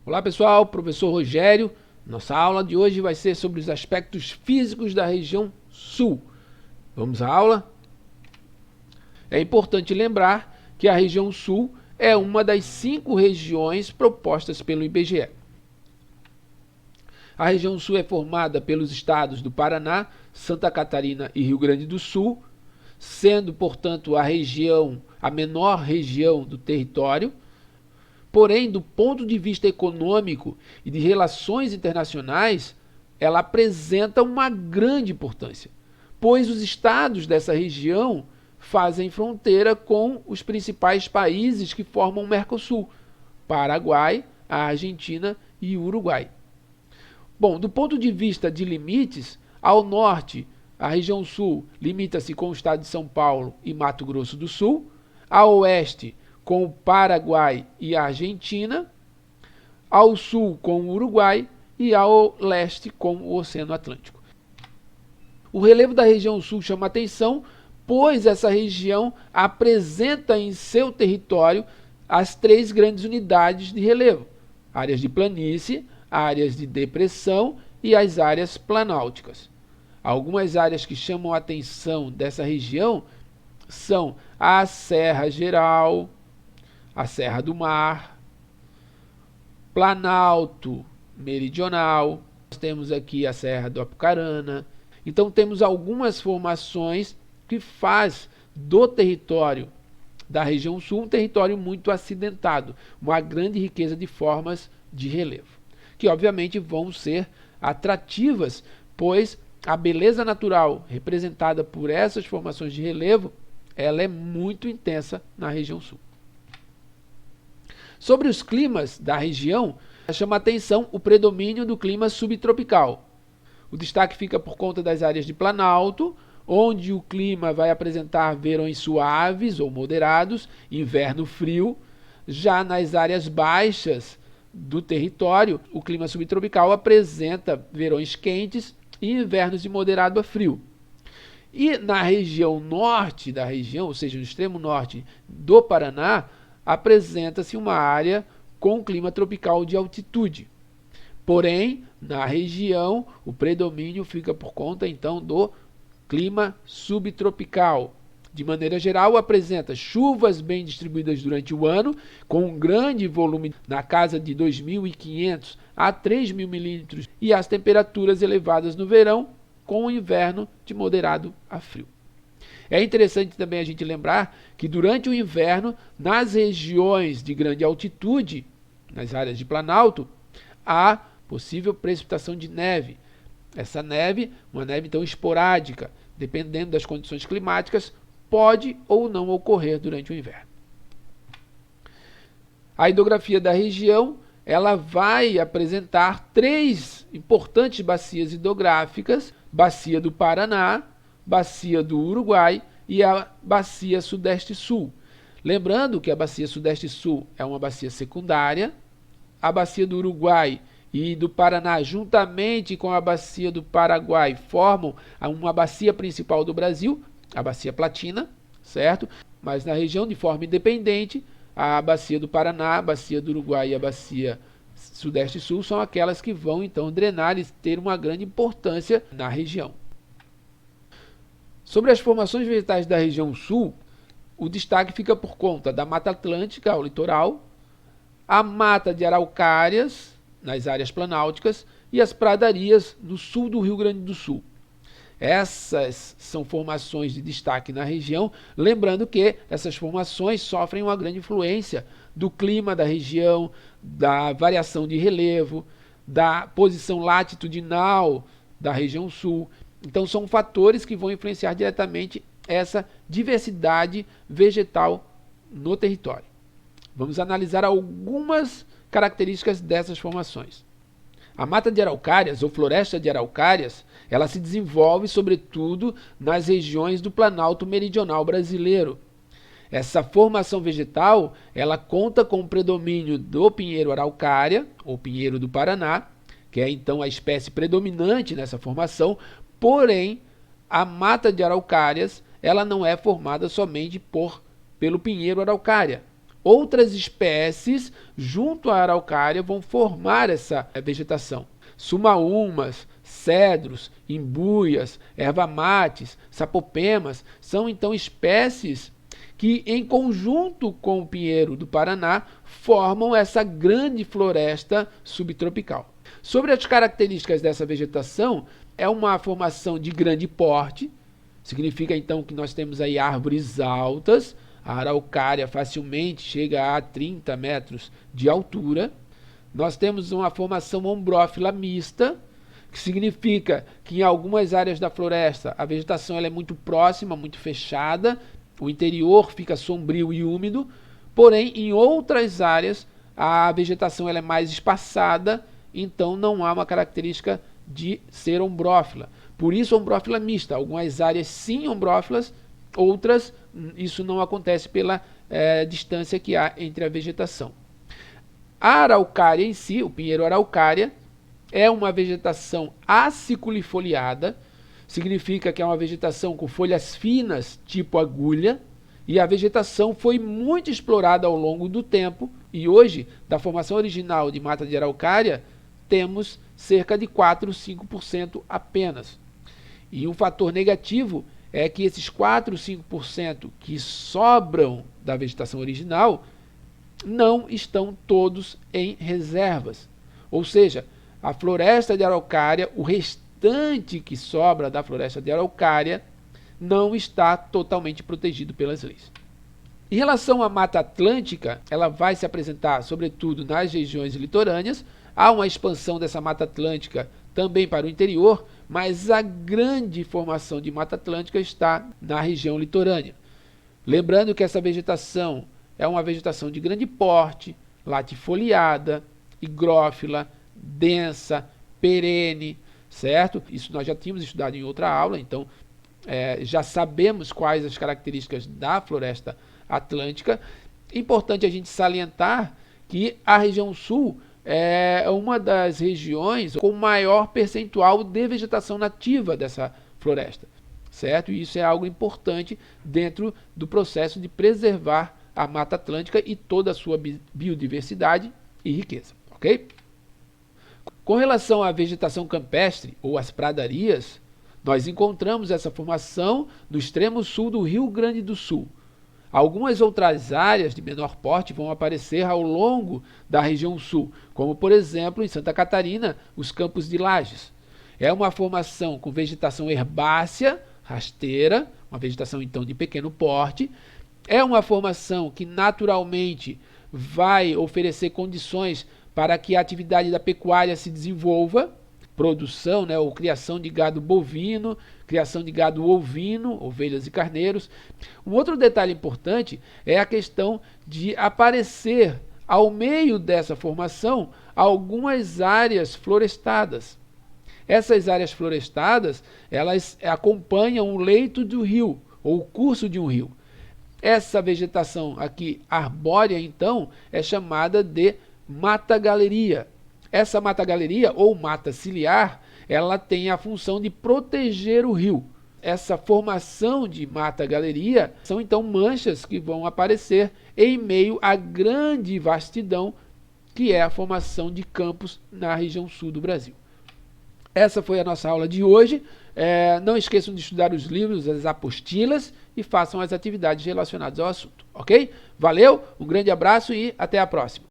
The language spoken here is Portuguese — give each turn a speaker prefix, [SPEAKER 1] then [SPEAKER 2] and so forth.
[SPEAKER 1] Olá pessoal, professor Rogério. Nossa aula de hoje vai ser sobre os aspectos físicos da região sul. Vamos à aula? É importante lembrar que a região sul é uma das 5 regiões propostas pelo IBGE. A região sul é formada pelos estados do Paraná, Santa Catarina e Rio Grande do Sul, sendo, portanto, a menor região do território. Porém, do ponto de vista econômico e de relações internacionais, ela apresenta uma grande importância, pois os estados dessa região fazem fronteira com os principais países que formam o Mercosul: Paraguai, a Argentina e o Uruguai. Bom, do ponto de vista de limites, ao norte, a região sul limita-se com o estado de São Paulo e Mato Grosso do Sul, ao oeste, com o Paraguai e a Argentina, ao sul com o Uruguai e ao leste com o Oceano Atlântico. O relevo da região sul chama atenção, pois essa região apresenta em seu território as 3 grandes unidades de relevo: áreas de planície, áreas de depressão e as áreas planálticas. Algumas áreas que chamam a atenção dessa região são a Serra Geral, a Serra do Mar, Planalto Meridional, nós temos aqui a Serra do Apucarana. Então temos algumas formações que faz do território da região sul um território muito acidentado, uma grande riqueza de formas de relevo, que obviamente vão ser atrativas, pois a beleza natural representada por essas formações de relevo, ela é muito intensa na região sul. Sobre os climas da região, chama a atenção o predomínio do clima subtropical. O destaque fica por conta das áreas de Planalto, onde o clima vai apresentar verões suaves ou moderados, inverno frio. Já nas áreas baixas do território, o clima subtropical apresenta verões quentes e invernos de moderado a frio. E na região norte da região, ou seja, no extremo norte do Paraná, apresenta-se uma área com clima tropical de altitude. Porém, na região, o predomínio fica por conta, então, do clima subtropical. De maneira geral, apresenta chuvas bem distribuídas durante o ano, com um grande volume na casa de 2.500 a 3.000 milímetros, e as temperaturas elevadas no verão, com o inverno de moderado a frio. É interessante também a gente lembrar que durante o inverno, nas regiões de grande altitude, nas áreas de Planalto, há possível precipitação de neve. Essa neve, uma neve então esporádica, dependendo das condições climáticas, pode ou não ocorrer durante o inverno. A hidrografia da região, ela vai apresentar 3 importantes bacias hidrográficas: Bacia do Paraná, Bacia do Uruguai e a Bacia Sudeste-Sul. Lembrando que a Bacia Sudeste-Sul é uma bacia secundária, a Bacia do Uruguai e do Paraná, juntamente com a Bacia do Paraguai, formam uma bacia principal do Brasil, a Bacia Platina, certo? Mas na região, de forma independente, a Bacia do Paraná, a Bacia do Uruguai e a Bacia Sudeste-Sul são aquelas que vão então drenar e ter uma grande importância na região. Sobre as formações vegetais da região sul, o destaque fica por conta da Mata Atlântica ao litoral, a mata de araucárias nas áreas planálticas e as pradarias no sul do Rio Grande do Sul. Essas são formações de destaque na região, lembrando que essas formações sofrem uma grande influência do clima da região, da variação de relevo, da posição latitudinal da região sul. Então são fatores que vão influenciar diretamente essa diversidade vegetal no território. Vamos analisar algumas características dessas formações. A mata de araucárias, ou floresta de araucárias, ela se desenvolve sobretudo nas regiões do Planalto Meridional brasileiro. Essa formação vegetal, ela conta com o predomínio do pinheiro araucária, ou pinheiro do Paraná, que é então a espécie predominante nessa formação. Porém, a mata de araucárias, ela não é formada somente pelo pinheiro araucária, outras espécies junto à araucária vão formar essa vegetação. Sumaúmas, cedros, imbuias, erva-mates, sapopemas são então espécies que, em conjunto com o pinheiro do Paraná, formam essa grande floresta subtropical. Sobre as características dessa vegetação, é uma formação de grande porte, significa então que nós temos aí árvores altas, a araucária facilmente chega a 30 metros de altura. Nós temos uma formação ombrófila mista, que significa que em algumas áreas da floresta a vegetação ela é muito próxima, muito fechada, o interior fica sombrio e úmido, porém em outras áreas a vegetação ela é mais espaçada, então não há uma característica de ser ombrófila. Por isso ombrófila mista, algumas áreas sim ombrófilas, outras isso não acontece pela distância que há entre a vegetação. A araucária em si, o pinheiro araucária, é uma vegetação aciculifoliada, significa que é uma vegetação com folhas finas, tipo agulha, e a vegetação foi muito explorada ao longo do tempo, e hoje, da formação original de mata de araucária, temos cerca de 4 ou 5% apenas. E um fator negativo é que esses 4 ou 5% que sobram da vegetação original não estão todos em reservas. Ou seja, a floresta de araucária, o restante que sobra da floresta de araucária, não está totalmente protegido pelas leis. Em relação à Mata Atlântica, ela vai se apresentar sobretudo nas regiões litorâneas. Há uma expansão dessa Mata Atlântica também para o interior, mas a grande formação de Mata Atlântica está na região litorânea. Lembrando que essa vegetação é uma vegetação de grande porte, latifoliada, higrófila, densa, perene, certo? Isso nós já tínhamos estudado em outra aula, então já sabemos quais as características da floresta atlântica. Importante a gente salientar que a região sul é uma das regiões com maior percentual de vegetação nativa dessa floresta, certo? E isso é algo importante dentro do processo de preservar a Mata Atlântica e toda a sua biodiversidade e riqueza, ok? Com relação à vegetação campestre ou às pradarias, nós encontramos essa formação no extremo sul do Rio Grande do Sul. Algumas outras áreas de menor porte vão aparecer ao longo da região sul, como por exemplo em Santa Catarina, os Campos de Lages. É uma formação com vegetação herbácea, rasteira, uma vegetação então de pequeno porte. É uma formação que naturalmente vai oferecer condições para que a atividade da pecuária se desenvolva, produção, ou criação de gado bovino, criação de gado ovino, ovelhas e carneiros. Um outro detalhe importante é a questão de aparecer ao meio dessa formação algumas áreas florestadas. Essas áreas florestadas, elas acompanham o leito do rio, ou o curso de um rio. Essa vegetação aqui arbórea, então, é chamada de mata-galeria. Essa mata-galeria, ou mata ciliar, ela tem a função de proteger o rio. Essa formação de mata-galeria são, então, manchas que vão aparecer em meio à grande vastidão que é a formação de campos na região sul do Brasil. Essa foi a nossa aula de hoje. Não esqueçam de estudar os livros, as apostilas e façam as atividades relacionadas ao assunto, ok? Valeu, um grande abraço e até a próxima.